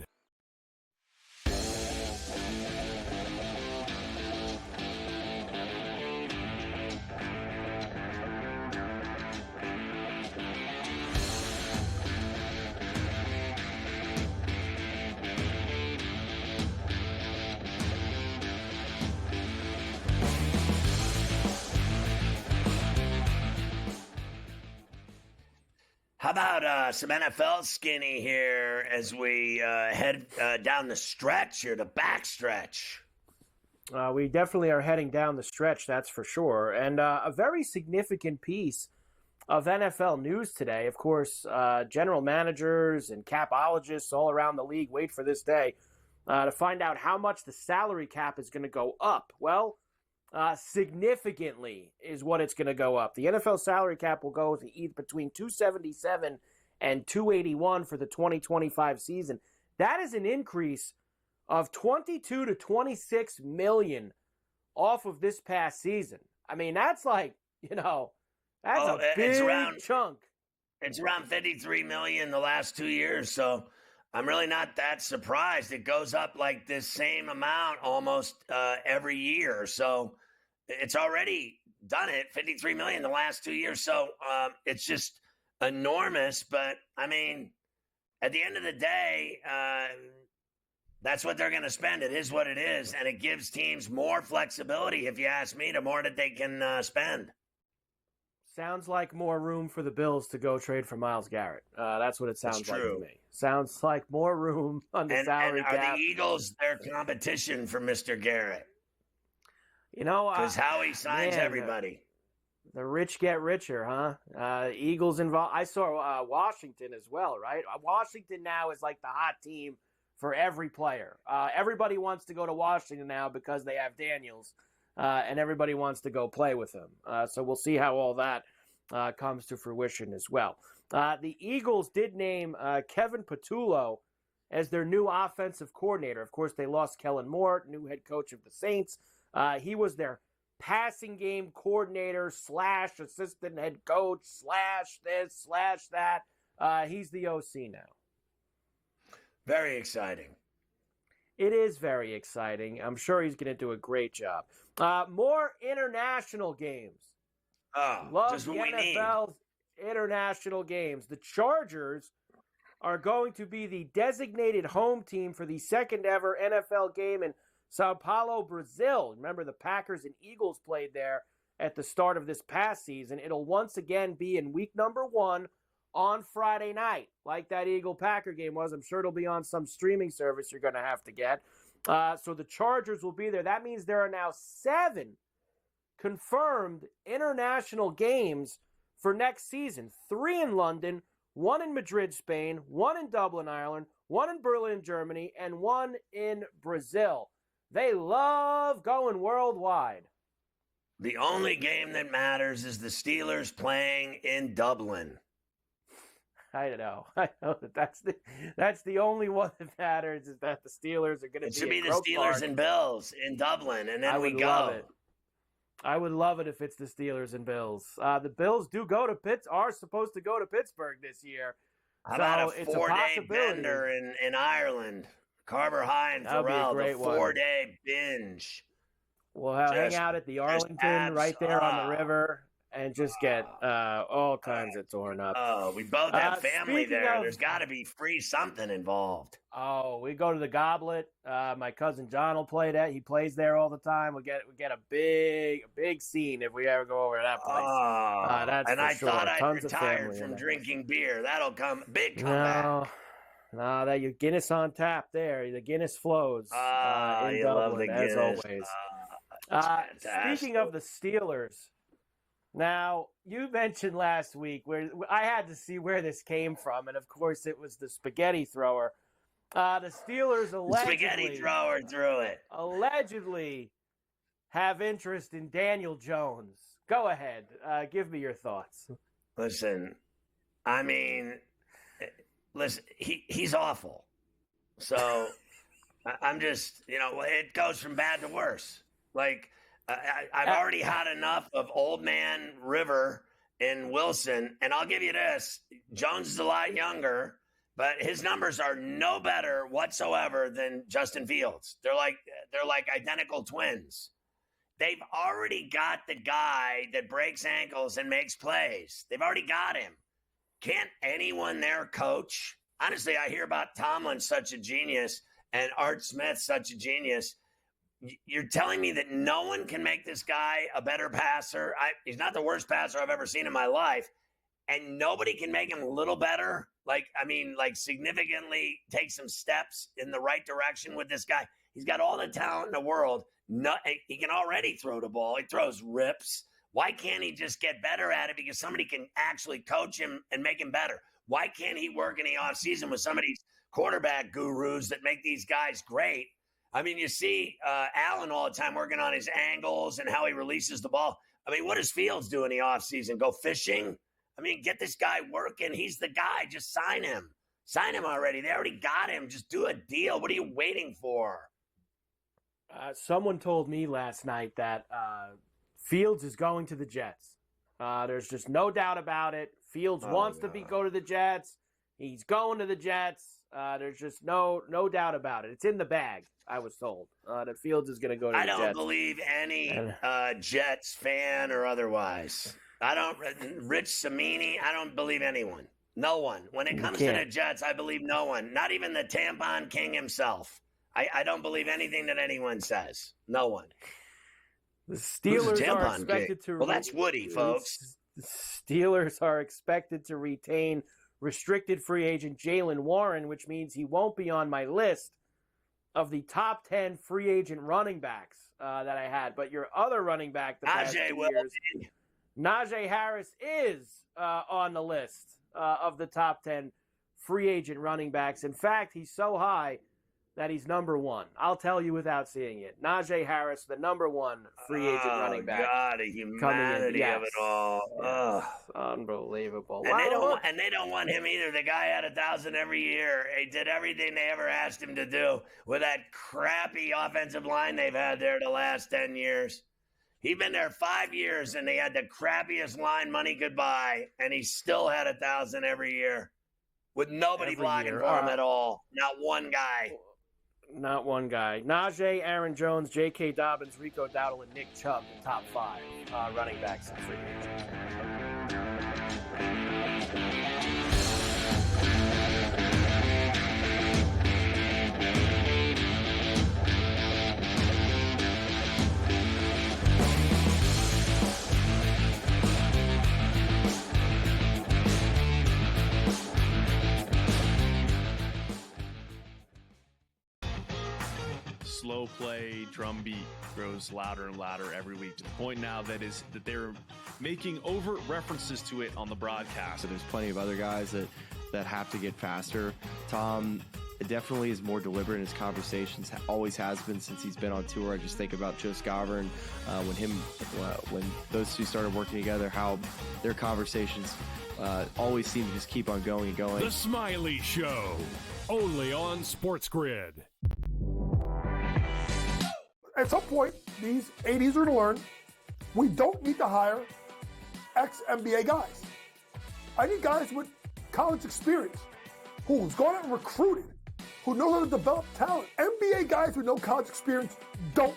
How about some NFL skinny here as we head down the stretch here, the back stretch? We definitely are heading down the stretch, that's for sure. And a very significant piece of NFL news today. Of course, general managers and capologists all around the league wait for this day to find out how much the salary cap is going to go up. Well, significantly is what it's going to go up. The NFL salary cap will go to either between 277 and 281 for the 2025 season. That is an increase of 22 to 26 million off of this past season. I mean, that's like, that's a big chunk. It's around 53 million the last 2 years, so I'm really not that surprised. It goes up like this same amount almost every year. So it's already done it, 53 million the last 2 years. So it's just enormous. But, I mean, at the end of the day, that's what they're going to spend. It is what it is. And it gives teams more flexibility, if you ask me, the more that they can spend. Sounds like more room for the Bills to go trade for Myles Garrett. That's what it sounds like to me. Sounds like more room on the salary cap. And are the Eagles their competition for Mr. Garrett? Because Howie signs everybody. The rich get richer, huh? Eagles involved. I saw Washington as well, right? Washington now is like the hot team for every player. Everybody wants to go to Washington now because they have Daniels. And everybody wants to go play with him. So we'll see how all that comes to fruition as well. The Eagles did name Kevin Patullo as their new offensive coordinator. Of course, they lost Kellen Moore, new head coach of the Saints. He was their passing game coordinator / assistant head coach / this / that. He's the OC now. Very exciting. It is very exciting. I'm sure he's going to do a great job. More international games. Love just the what we need. NFL's international games. The Chargers are going to be the designated home team for the second ever NFL game in Sao Paulo, Brazil. Remember, the Packers and Eagles played there at the start of this past season. It'll once again be in week number 1 on Friday night, like that Eagle-Packer game was. I'm sure it'll be on some streaming service you're going to have to get. So the Chargers will be there. That means there are now 7 confirmed international games for next season. 3 in London, 1 in Madrid, Spain, 1 in Dublin, Ireland, one in Berlin, Germany, and one in Brazil. They love going worldwide. The only game that matters is the Steelers playing in Dublin. I know that's the only one that matters, is that the Steelers are going to be. It should be the Croke Steelers Park. and Bills in Dublin, and then we go. Love it. I would love it if it's the Steelers and Bills. The Bills are supposed to go to Pittsburgh this year. How about a 4-day bender in Ireland? Carver High and Ferrall, the 4-day binge. We'll hang out at the Arlington right there on the river and just get all kinds of torn up. Oh, we both have family there. There's got to be free something involved. Oh, we go to the Goblet. My cousin John will play that. He plays there all the time. We get a big scene if we ever go over to that place. That's and I sure. thought Tons I retired from drinking beer. That'll come big comeback. No, that your Guinness on tap there. The Guinness flows. In you Dublin, love the Guinness. as always. Speaking of the Steelers, now you mentioned last week where I had to see where this came from, and of course it was the spaghetti thrower. The Steelers spaghetti thrower threw it. Allegedly have interest in Daniel Jones. Go ahead, give me your thoughts. Listen, I mean, he's awful. So I'm just, it goes from bad to worse. Like, I've already had enough of old man River and Wilson. And I'll give you this. Jones is a lot younger, but his numbers are no better whatsoever than Justin Fields. They're like identical twins. They've already got the guy that breaks ankles and makes plays. They've already got him. Can't anyone there coach? Honestly, I hear about Tomlin, such a genius, and Art Smith, such a genius. You're telling me that no one can make this guy a better passer? He's not the worst passer I've ever seen in my life, and nobody can make him a little better? Like significantly take some steps in the right direction with this guy. He's got all the talent in the world. He can already throw the ball. He throws rips. Why can't he just get better at it? Because somebody can actually coach him and make him better. Why can't he work in the offseason with some of these quarterback gurus that make these guys great? I mean, you see Allen all the time working on his angles and how he releases the ball. I mean, what does Fields do in the offseason? Go fishing? I mean, get this guy working. He's the guy. Just sign him. Sign him already. They already got him. Just do a deal. What are you waiting for? Someone told me last night that Fields is going to the Jets. There's just no doubt about it. Fields wants to go to the Jets. He's going to the Jets. There's just no doubt about it. It's in the bag, I was told, that Fields is going to go to the Jets. I don't believe any Jets fan or otherwise. Rich Samini, I don't believe anyone. No one. When it comes to the Jets, I believe no one. Not even the tampon king himself. I don't believe anything that anyone says. No one. The Steelers are expected to. Well, that's Woody, folks. The Steelers are expected to retain restricted free agent Jaylen Warren, which means he won't be on my list of the top 10 free agent running backs that I had. But your other running back, the past 2 years, Najee Harris is on the list of the top 10 free agent running backs. In fact, he's so high that he's number one. I'll tell you without seeing it. Najee Harris, the number one free agent running back. God, the humanity of it all. Yes. Unbelievable. And they don't want him either. The guy had 1,000 every year. He did everything they ever asked him to do with that crappy offensive line they've had there the last 10 years. He'd been there 5 years, and they had the crappiest line money could buy, and he still had 1,000 every year with nobody blocking for him at all. Not one guy. Not one guy. Najee, Aaron Jones, J.K. Dobbins, Rico Dowdle, and Nick Chubb, the top 5 running backs in free agency. Slow play, drum beat grows louder and louder every week, to the point now that they're making overt references to it on the broadcast. So there's plenty of other guys that have to get faster. Tom, definitely is more deliberate in his conversations. Always has been since he's been on tour. I just think about Joe Scavern when those two started working together, how their conversations always seem to just keep on going and going. The Smiley Show, only on SportsGrid. At some point, these 80s are going to learn we don't need to hire ex-NBA guys. I need guys with college experience who's gone out and recruited, who knows how to develop talent. NBA guys with no college experience don't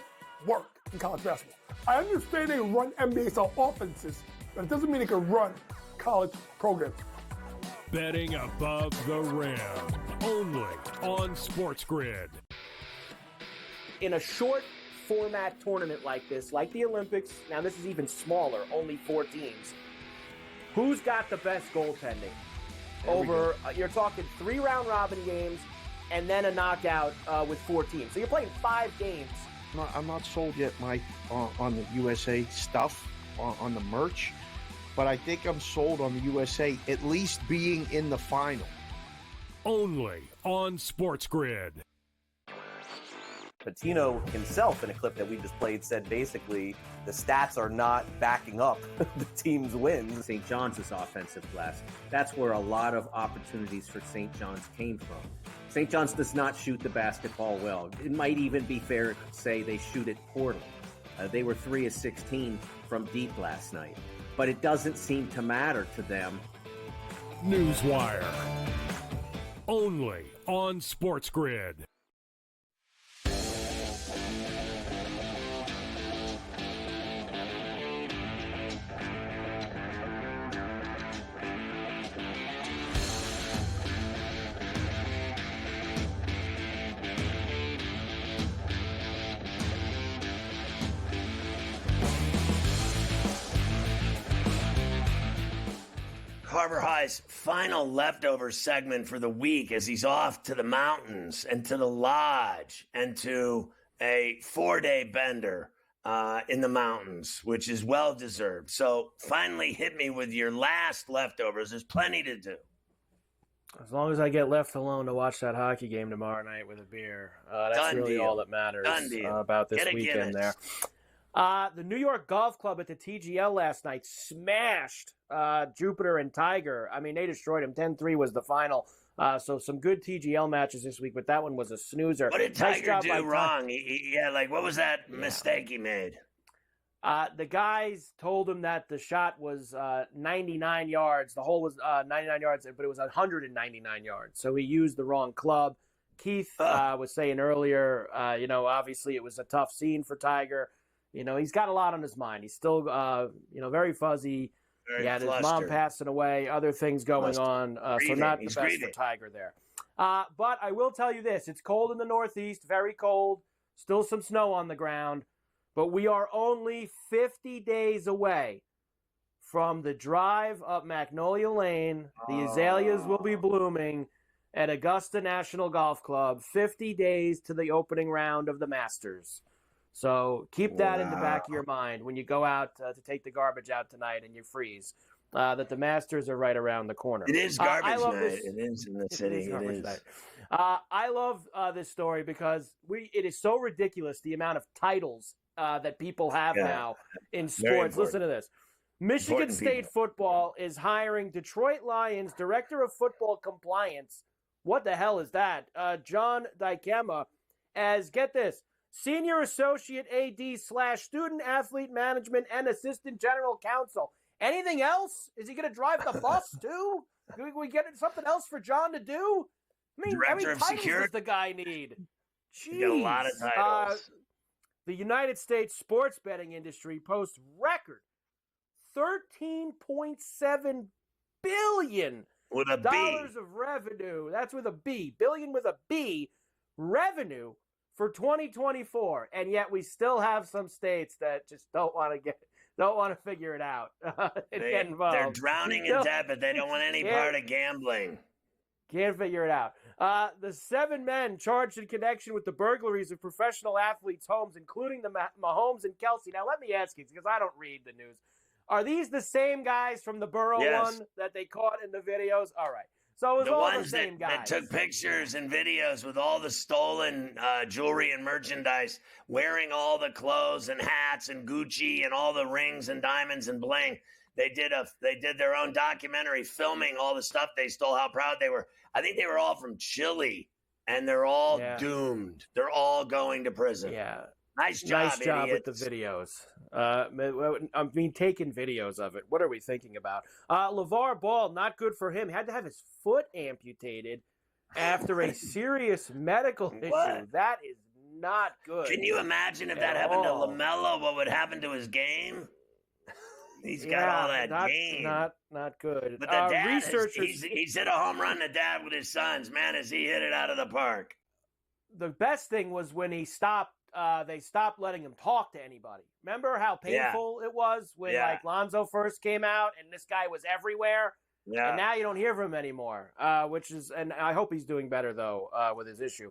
work in college basketball. I understand they run NBA-style offenses, but it doesn't mean they can run college programs. Betting above the rim, only on SportsGrid. In a short format tournament like this, like the Olympics, now this is even smaller, only 4 teams. Who's got the best goaltending? You're talking 3 round robin games and then a knockout with 4 teams. So you're playing 5 games. I'm not sold yet, Mike, on the USA stuff, on the merch, but I think I'm sold on the USA at least being in the final. Only on SportsGrid. Patino himself, in a clip that we just played, said basically the stats are not backing up the team's wins. St. John's offensive glass. That's where a lot of opportunities for St. John's came from. St. John's does not shoot the basketball well. It might even be fair to say they shoot it poorly. They were 3 of 16 from deep last night. But it doesn't seem to matter to them. Newswire. Only on SportsGrid. Carver High's final leftover segment for the week as he's off to the mountains and to the lodge and to a 4-day bender in the mountains, which is well-deserved. So finally hit me with your last leftovers. There's plenty to do. As long as I get left alone to watch that hockey game tomorrow night with a beer, that's Done really deal. all that matters about this weekend there. The New York Golf Club at the TGL last night smashed Jupiter and Tiger. I mean, they destroyed him. 10-3 was the final. So some good TGL matches this week, but that one was a snoozer. What did Tiger do wrong? What was that mistake he made? The guys told him that the shot was 99 yards. The hole was 99 yards, but it was 199 yards. So he used the wrong club. Keith was saying earlier, obviously it was a tough scene for Tiger. He's got a lot on his mind. He's still, very fuzzy. He had his mom passing away, other things going on. So not the best for Tiger there. But I will tell you this. It's cold in the Northeast, very cold. Still some snow on the ground. But we are only 50 days away from the drive up Magnolia Lane. The azaleas will be blooming at Augusta National Golf Club. 50 days to the opening round of the Masters. So keep that in the back of your mind when you go out to take the garbage out tonight and you freeze, that the Masters are right around the corner. It is garbage night. It is in the city. It is. I love this story because it is so ridiculous the amount of titles that people have now in sports. Listen to this. Michigan State football is hiring Detroit Lions Director of Football Compliance. What the hell is that? John Dykema as, get this, Senior Associate AD / Student Athlete Management and Assistant General Counsel. Anything else? Is he going to drive the bus too? Can we get something else for John to do? I mean, how many titles does the guy need? Jeez. You got a lot of titles. The United States sports betting industry posts record $13.7 billion with a dollars of revenue. That's with a B. Billion with a B. Revenue for 2024, and yet we still have some states that just don't want to figure it out and get involved. They're drowning in debt, but they don't want any part of gambling. Can't figure it out. The 7 men charged in connection with the burglaries of professional athletes' homes, including the Mahomes and Kelsey. Now, let me ask you, because I don't read the news. Are these the same guys from the Burrow one that they caught in the videos? All right. So it was the all ones the same that guys. took pictures and videos with all the stolen jewelry and merchandise, wearing all the clothes and hats and Gucci and all the rings and diamonds and bling. They did their own documentary filming all the stuff they stole, how proud they were. I think they were all from Chile, and they're all doomed. They're all going to prison. Yeah. Nice job with the videos. I mean, taking videos of it. What are we thinking about? LeVar Ball, not good for him. He had to have his foot amputated after a serious medical issue. That is not good. Can you imagine if that happened to LaMelo, what would happen to his game? He's got all that game. Not good. But the dad, he's hit a home run, the dad, with his sons. Man, has he hit it out of the park. The best thing was when he stopped. They stopped letting him talk to anybody. Remember how painful it was when like Lonzo first came out and this guy was everywhere? Yeah. And now you don't hear from him anymore, and I hope he's doing better, though, with his issue.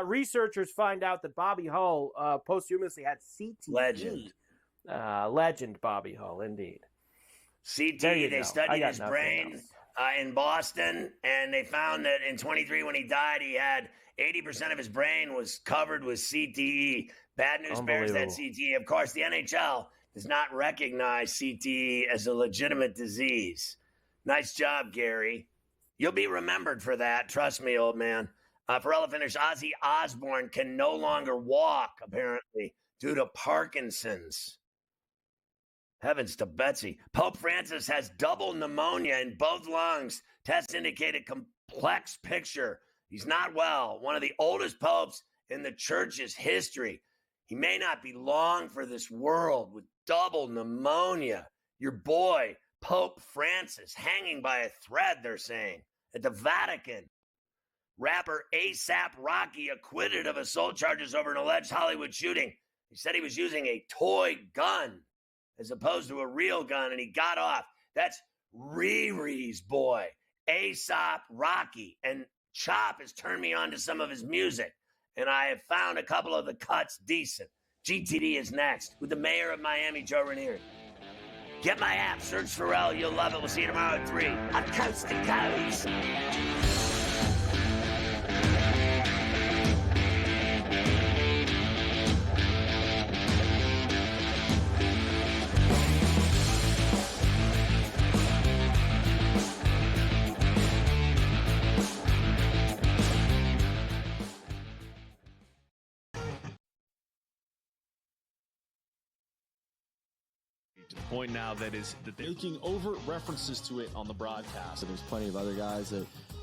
Researchers find out that Bobby Hull posthumously had CTE. Legend Bobby Hull, indeed. CTE, they studied his brain in Boston, and they found that in 23 when he died, he had 80% of his brain was covered with CTE. Bad news bears that CTE. Of course, the NHL does not recognize CTE as a legitimate disease. Nice job, Gary. You'll be remembered for that. Trust me, old man. Ferrall finished. Ozzy Osbourne can no longer walk, apparently, due to Parkinson's. Heavens to Betsy. Pope Francis has double pneumonia in both lungs. Tests indicate a complex picture. He's not well. One of the oldest popes in the church's history. He may not be long for this world with double pneumonia. Your boy, Pope Francis, hanging by a thread, they're saying, at the Vatican. Rapper A$AP Rocky acquitted of assault charges over an alleged Hollywood shooting. He said he was using a toy gun as opposed to a real gun, and he got off. That's Riri's boy, A$AP Rocky. And Chop has turned me on to some of his music, and I have found a couple of the cuts decent. GTD is next with the mayor of Miami, Joe Ranieri. Get my app, search Ferrall, you'll love it. We'll see you tomorrow at 3 on Coast to Coast. To the point now that they're making overt references to it on the broadcast. So there's plenty of other guys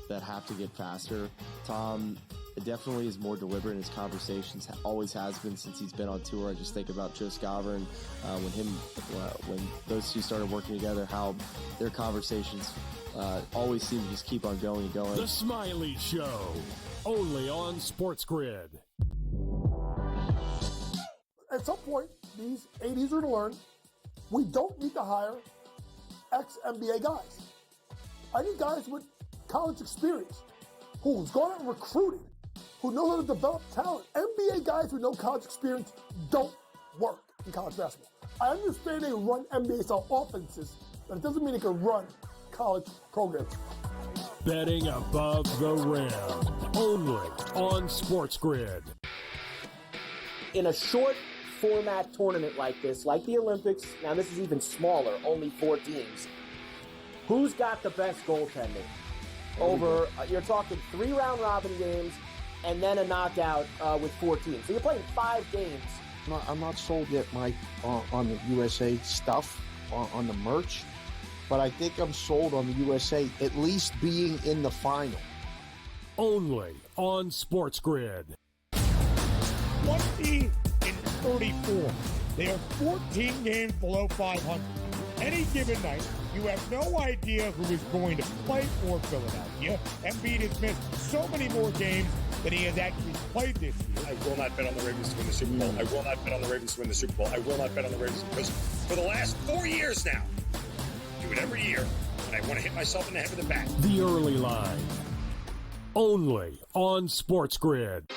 that have to get faster. Tom definitely is more deliberate in his conversations, always has been since he's been on tour. I just think about Joe Scavern, when those two started working together, how their conversations always seem to just keep on going and going. The Smiley Show, only on SportsGrid. At some point, these 80s are going to learn we don't need to hire ex-NBA guys. I need guys with college experience who's gone out and recruited, who know how to develop talent. NBA guys with no college experience don't work in college basketball. I understand they run NBA-style offenses, but it doesn't mean they can run college programs. Betting above the rim, only on SportsGrid. In a short format tournament like this, like the Olympics, now this is even smaller, only 4 teams. Who's got the best goaltending? Over, you're talking 3 round robin games and then a knockout with 4 teams. So you're playing 5 games. I'm not sold yet, Mike, on the USA stuff, on the merch, but I think I'm sold on the USA at least being in the final. Only on SportsGrid. 20-34. They are 14 games below 500. Any given night, you have no idea who is going to play for Philadelphia. Embiid has missed so many more games than he has actually played this year. I will not bet on the Ravens to win the Super Bowl. I will not bet on the Ravens to win the Super Bowl. I will not bet on the Ravens because for the last 4 years now, I do it every year, and I want to hit myself in the head with a bat. The Early Line, only on SportsGrid.